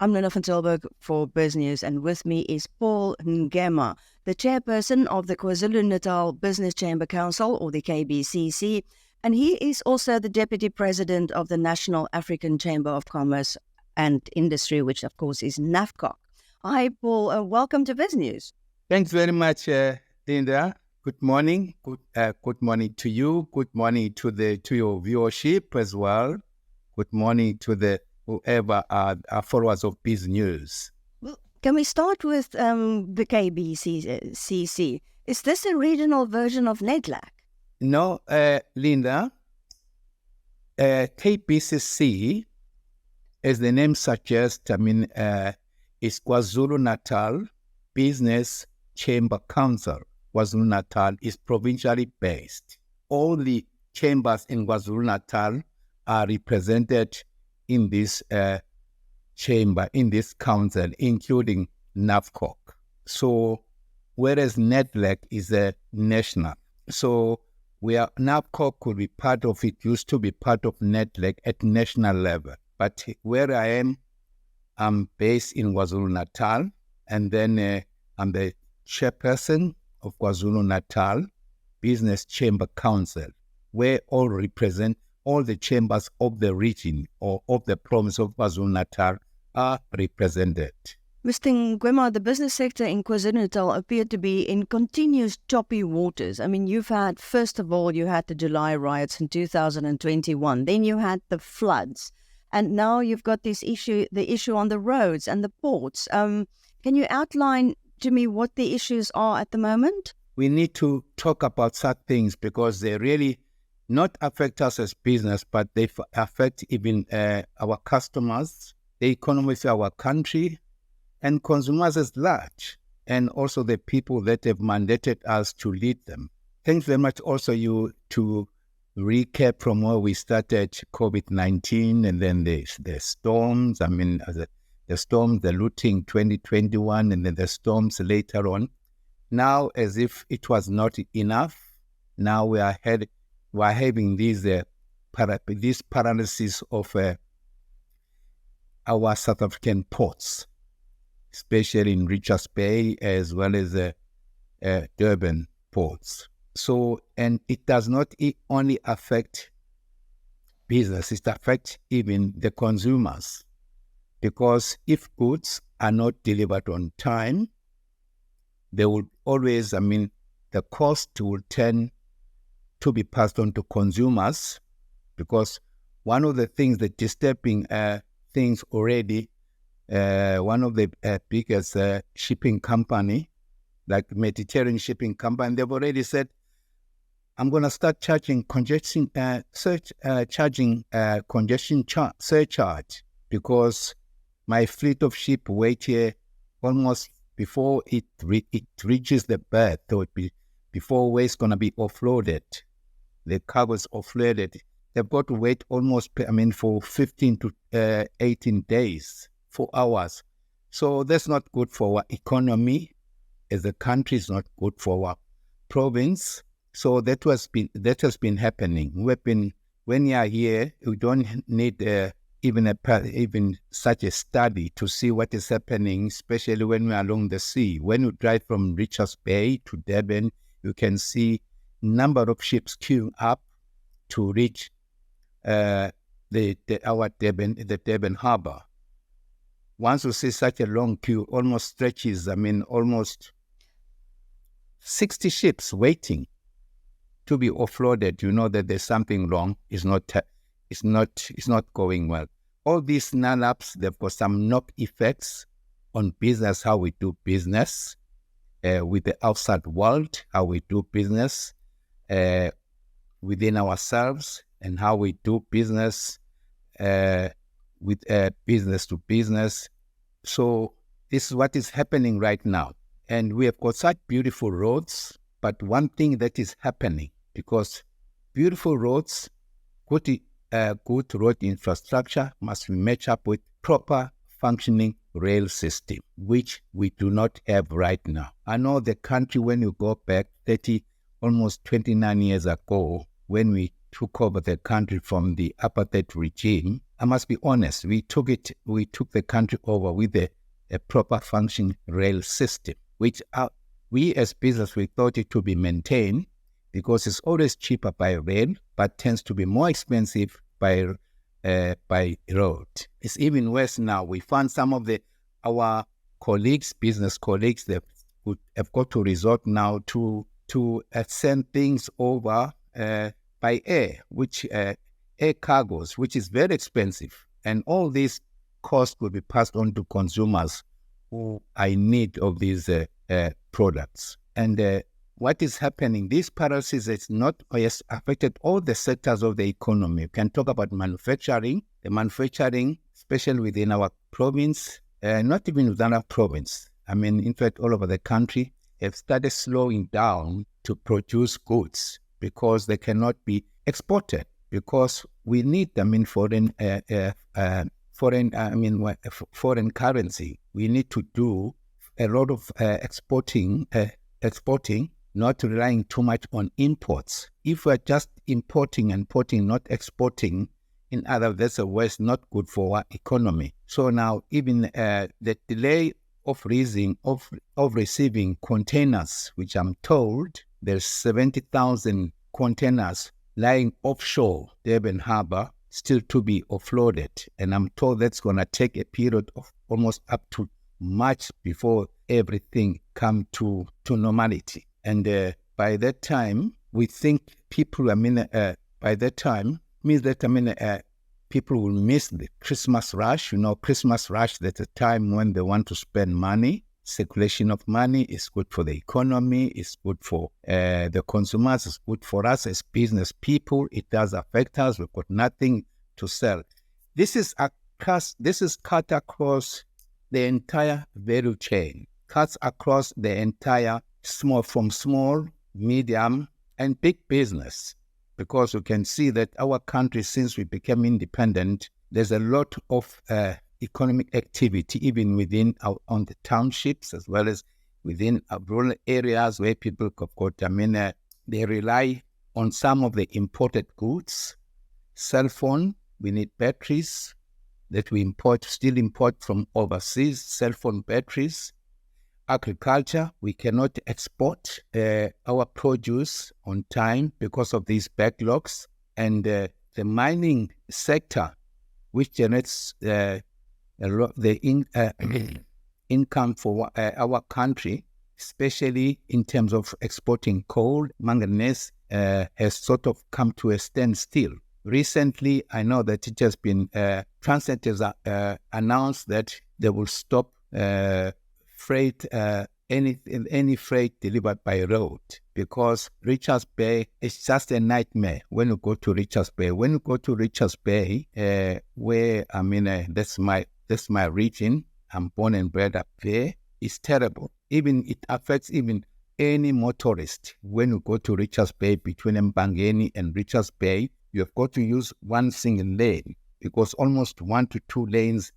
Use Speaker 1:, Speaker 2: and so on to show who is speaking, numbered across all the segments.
Speaker 1: I'm Nina van Tilburg for Biznews, and with me is Paul Ngema, the Chairperson of the Kwazulu-Natal Business Chamber Council, or the KBCC, and he is also the Deputy President of the National African Chamber of Commerce and Industry, which of course is NAFCOC. Hi Paul, welcome to Biznews.
Speaker 2: Thanks very much, Linda. Good morning. Good morning to you. Good morning to your viewership as well. Good morning to whoever are followers of Biznews.
Speaker 1: Well, can we start with the KBCC? Is this a regional version of NEDLAC?
Speaker 2: No, Linda. KBCC, as the name suggests, is Kwazulu-Natal Business Chamber Council. KwaZulu-Natal is provincially based. All the chambers in KwaZulu-Natal are represented in this chamber, in this council, including NAFCOC. So, whereas NEDLAC is a national. So, NAFCOC could be part of it, used to be part of NEDLAC at national level. But where I am, I'm based in KwaZulu-Natal, and then I'm the Chairperson of KwaZulu-Natal Business Chamber Council, where all represent all the chambers of the region or of the province of KwaZulu-Natal are represented.
Speaker 1: Mr. Ngema, the business sector in KwaZulu-Natal appeared to be in continuous choppy waters. I mean, first of all, you had the July riots in 2021, then you had the floods, and now you've got the issue on the roads and the ports. Can you outline to me what the issues are at the moment?
Speaker 2: We need to talk about such things because they really not affect us as business, but they affect even our customers, the economy of our country, and consumers as large, and also the people that have mandated us to lead them. Thanks very much also you to recap from where we started COVID-19 and then the storms, the storms, the looting 2021, and then the storms later on. Now, as if it was not enough, now we are having these paralysis of our South African ports, especially in Richards Bay as well as Durban ports. So, and it does not only affect business, it affects even the consumers. Because if goods are not delivered on time, they will always, the cost will tend to be passed on to consumers, because one of the things that disturbing things already, one of the biggest shipping company, like Mediterranean shipping company, they've already said, I'm going to start charging congestion surcharge, because my fleet of ship wait here almost before it reaches the berth, or before where it's going to be offloaded. The cargo is offloaded. They've got to wait almost, for 15 to 18 days, 4 hours. So that's not good for our economy as a country. It's not good for our province. So that has been happening. When you are here, you don't need even such a study to see what is happening, especially when we are along the sea. When you drive from Richards Bay to Durban, you can see number of ships queuing up to reach the Durban harbour. Once you see such a long queue, almost stretches, almost 60 ships waiting to be offloaded, you know that there's something wrong. It's not going well. All these NALAPs, they've got some knock effects on business, how we do business with the outside world, how we do business within ourselves, and how we do business with business to business. So this is what is happening right now. And we have got such beautiful roads, but one thing that is happening, because beautiful roads, good road infrastructure must match up with proper functioning rail system, which we do not have right now. I know the country, when you go back almost 29 years ago, when we took over the country from the apartheid regime, I must be honest, we took the country over with a proper functioning rail system, which we as business, we thought it to be maintained because it's always cheaper by rail, but tends to be more expensive by road. It's even worse now. We found some of our colleagues, business colleagues, that have got to resort now to send things over by air, which air cargos, which is very expensive. And all these costs will be passed on to consumers who are in need of these products. And what is happening, this paralysis has affected all the sectors of the economy. You can talk about manufacturing, especially within our province, not even within our province. I mean, in fact, all over the country have started slowing down to produce goods because they cannot be exported, because we need them in foreign currency. We need to do a lot of exporting, not relying too much on imports. If we're just importing, not exporting, in other words, that's a waste, not good for our economy. So now even the delay of receiving containers, which I'm told there's 70,000 containers lying offshore Durban Harbour, still to be offloaded. And I'm told that's going to take a period of almost up to March before everything come to normality. And by that time, we think people, by that time, means that, people will miss the Christmas rush. Christmas rush, that's a time when they want to spend money. Circulation of money is good for the economy, it's good for the consumers, it's good for us as business people. It does affect us. We've got nothing to sell. This is cut across the entire value chain, cuts across the entire from small, medium, and big business. Because you can see that our country, since we became independent, there's a lot of economic activity, even within on the townships, as well as within rural areas where people have got, they rely on some of the imported goods. Cell phone, we need batteries that we still import from overseas, cell phone batteries. Agriculture, we cannot export our produce on time because of these backlogs. And the mining sector, which generates income for our country, especially in terms of exporting coal, manganese, has sort of come to a standstill. Recently, I know that it has been, Transnet has announced that they will stop freight, any freight delivered by road, because Richards Bay is just a nightmare when you go to Richards Bay. When you go to Richards Bay, where that's my region, I'm born and bred up there, it's terrible. It affects even any motorist. When you go to Richards Bay, between Mbangeni and Richards Bay, you have got to use one single lane, because almost 1 to 2 lanes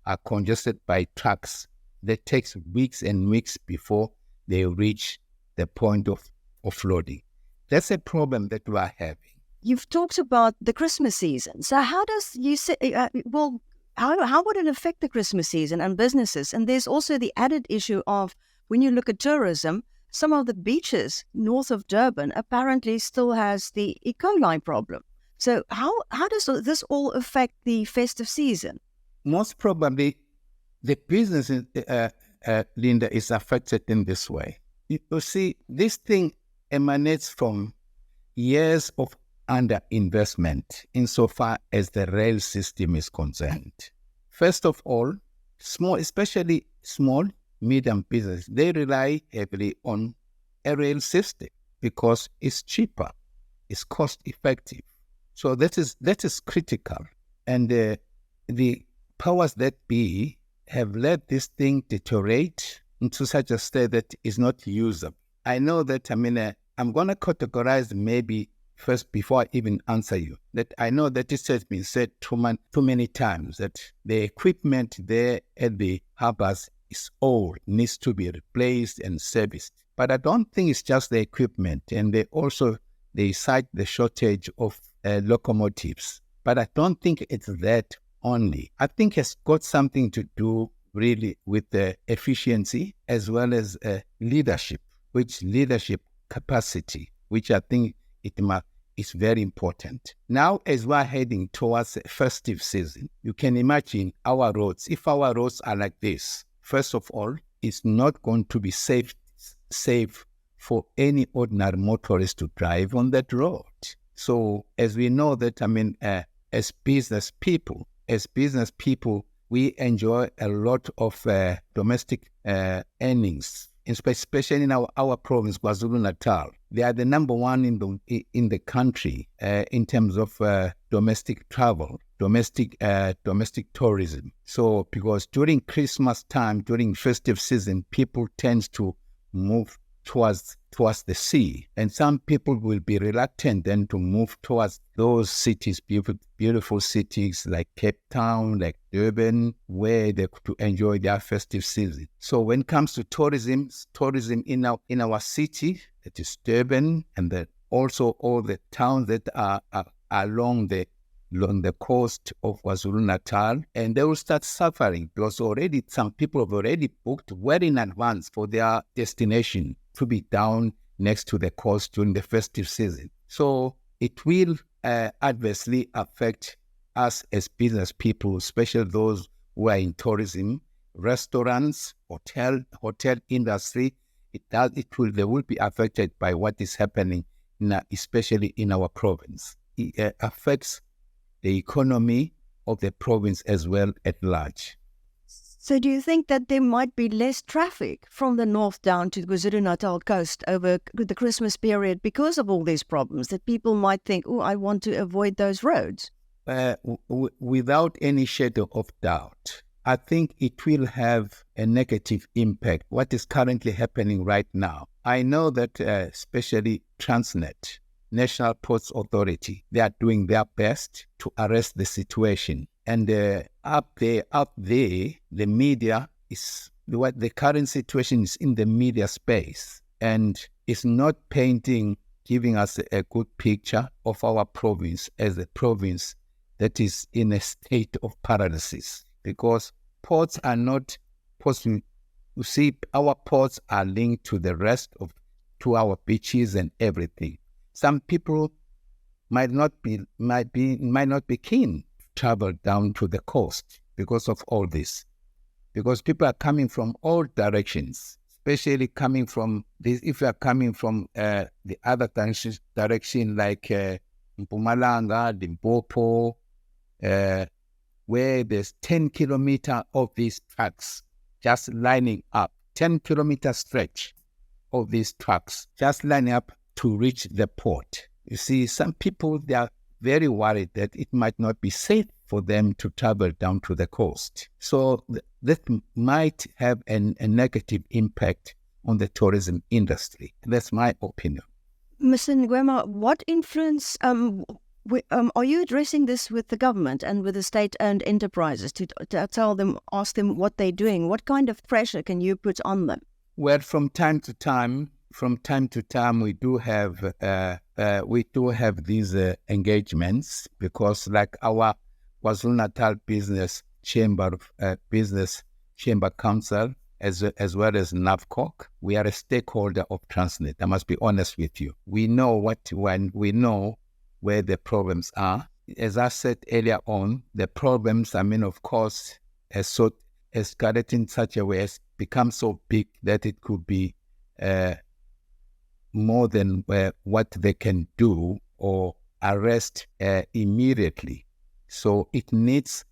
Speaker 2: are congested by trucks. That takes weeks and weeks before they reach the point of offloading. That's a problem that we are having.
Speaker 1: You've talked about the Christmas season. So how does how would it affect the Christmas season and businesses? And there's also the added issue of, when you look at tourism, some of the beaches north of Durban apparently still has the E.coli problem. So how does this all affect the festive season?
Speaker 2: Most probably, the business, Linda, is affected in this way. You see, this thing emanates from years of underinvestment insofar as the rail system is concerned. First of all, especially small, medium business, they rely heavily on a rail system because it's cheaper, it's cost effective. So that is critical. And the powers that be have let this thing deteriorate into such a state that is not usable. I know that, I'm going to categorize maybe first before I even answer you, that I know that it has been said too many times that the equipment there at the harbors is old, needs to be replaced and serviced. But I don't think it's just the equipment, and they also they cite the shortage of locomotives. But I don't think it's that only. I think it's got something to do really with the efficiency as well as leadership capacity, which I think is very important. Now, as we're heading towards a festive season, you can imagine our roads. If our roads are like this, first of all, it's not going to be safe for any ordinary motorist to drive on that road. So, as we know that, as business people, we enjoy a lot of domestic earnings, especially in our province, KwaZulu-Natal. They are the number one in the country in terms of domestic travel, domestic tourism. So, because during Christmas time, during festive season, people tend to move towards the sea, and some people will be reluctant then to move towards those cities, beautiful cities like Cape Town, like Durban, where they could enjoy their festive season. So when it comes to tourism in our city, that is Durban, and then also all the towns that are along the coast of KwaZulu-Natal, and they will start suffering because already some people have already booked well in advance for their destination to be down next to the coast during the festive season. So it will adversely affect us as business people, especially those who are in tourism, restaurants, hotel industry. They will be affected by what is happening, especially in our province. It affects the economy of the province as well at large.
Speaker 1: So do you think that there might be less traffic from the north down to the KwaZulu-Natal coast over the Christmas period because of all these problems, that people might think, oh, I want to avoid those roads?
Speaker 2: Without any shadow of doubt, I think it will have a negative impact, what is currently happening right now. I know that especially Transnet, National Ports Authority, they are doing their best to arrest the situation. And up there, the media is, what the current situation is in the media space, and it's not giving us a good picture of our province as a province that is in a state of paralysis. Because ports are not possible. You see, our ports are linked to the rest to our beaches and everything. Some people might not be keen to travel down to the coast because of all this. Because people are coming from all directions, especially coming from this. If you are coming from the other direction like Mpumalanga, Limpopo, where there's 10 kilometers of these tracks just lining up, 10-kilometer stretch of these tracks just lining up to reach the port. You see, some people, they are very worried that it might not be safe for them to travel down to the coast. So that might have a negative impact on the tourism industry. That's my opinion.
Speaker 1: Mr. Ngema, what influence are you addressing this with the government and with the state-owned enterprises to ask them what they're doing? What kind of pressure can you put on them?
Speaker 2: Well, from time to time, we do have these engagements, because like our KwaZulu-Natal Business Chamber Council, as well as NAFCOC, we are a stakeholder of Transnet. I must be honest with you. We know where the problems are. As I said earlier on, the problems, of course, escalated in such a way, has become so big that it could be more than what they can do or arrest immediately. So it needs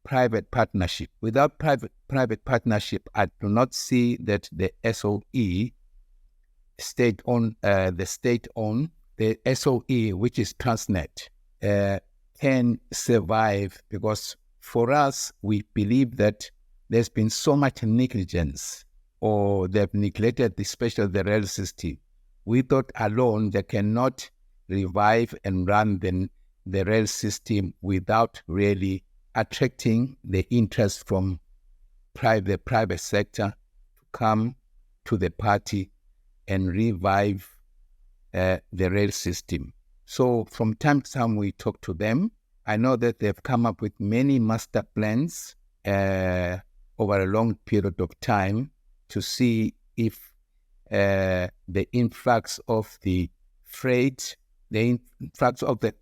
Speaker 2: private partnership. Without private partnership, I do not see that the SOE, the SOE, which is Transnet, can survive, because for us, we believe that there's been so much negligence, or they've neglected especially the rail system. We thought alone they cannot revive and run the rail system without really attracting the interest from the private sector to come to the party and revive the rail system. So from time to time we talk to them. I know that they've come up with many master plans over a long period of time to see if the influx of the freight, the influx of the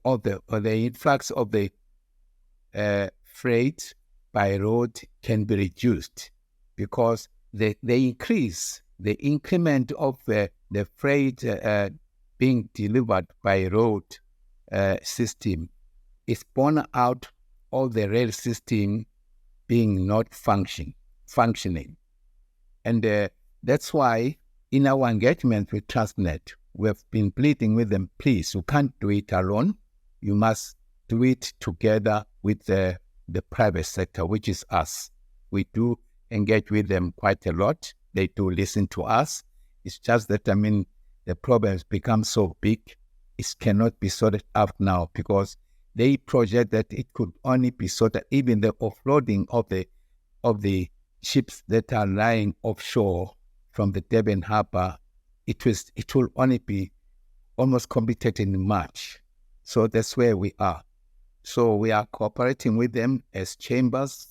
Speaker 2: freight by road can be reduced, because the increment of the freight being delivered by road system is borne out of the rail system being not functioning. And that's why in our engagement with Transnet, we have been pleading with them, please, you can't do it alone. You must do it together with the private sector, which is us. We do engage with them quite a lot. They do listen to us. It's just that, the problems become so big, it cannot be sorted out now, because they project that it could only be sorted, even the offloading of the ships that are lying offshore from the Durban harbour, it will only be almost completed in March. So that's where we are. So we are cooperating with them as chambers,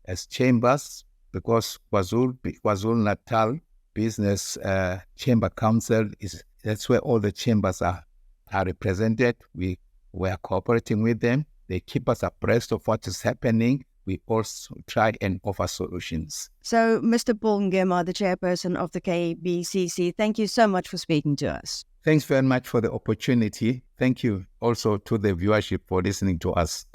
Speaker 2: because Kwazulu-Natal Business Chamber Council that's where all the chambers are represented. We are cooperating with them. They keep us abreast of what is happening. We also try and offer solutions.
Speaker 1: So, Mr. Paul Ngema, the chairperson of the KBCC, thank you so much for speaking to us.
Speaker 2: Thanks very much for the opportunity. Thank you also to the viewership for listening to us.